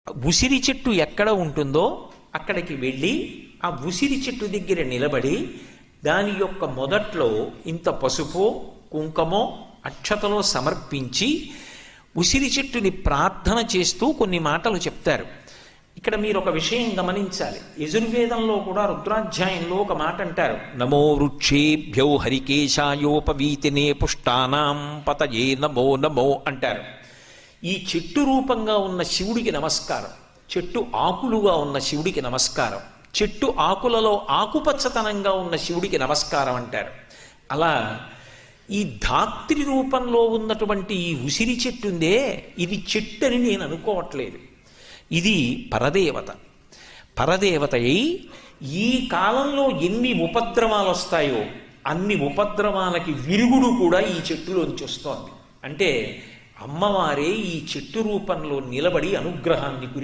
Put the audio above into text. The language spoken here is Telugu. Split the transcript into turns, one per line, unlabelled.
ఉసిరి చెట్టు ఎక్కడ ఉంటుందో అక్కడికి వెళ్ళి ఆ ఉసిరి చెట్టు దగ్గర నిలబడి దాని యొక్క మొదట్లో ఇంత పసుపు కుంకుమో అక్షతలో సమర్పించి ఉసిరి చెట్టుని ప్రార్థన చేస్తూ కొన్ని మాటలు చెప్తారు. ఇక్కడ మీరు ఒక విషయం గమనించాలి. యజుర్వేదంలో కూడా రుద్రాధ్యాయంలో ఒక మాట అంటారు, నమో వృక్షేభ్యో హరికేశాయోపవీతినే పుష్టానాం పతయే నమో నమో అంటారు. ఈ చెట్టు రూపంగా ఉన్న శివుడికి నమస్కారం, చెట్టు ఆకులుగా ఉన్న శివుడికి నమస్కారం, చెట్టు ఆకులలో ఆకుపచ్చతనంగా ఉన్న శివుడికి నమస్కారం అంటారు. అలా ఈ ధాత్రి రూపంలో ఉన్నటువంటి ఈ ఉసిరి చెట్టు ఉందే, ఇది చెట్టు అని నేను అనుకోవట్లేదు. ఇది పరదేవత. పరదేవత అయి ఈ కాలంలో ఎన్ని ఉపద్రవాలు వస్తాయో అన్ని ఉపద్రవాలకి విరుగుడు కూడా ఈ చెట్టులోంచి వస్తోంది. అంటే అమ్మవారే ఈ చెట్టు రూపంలో నిలబడి అనుగ్రహాన్ని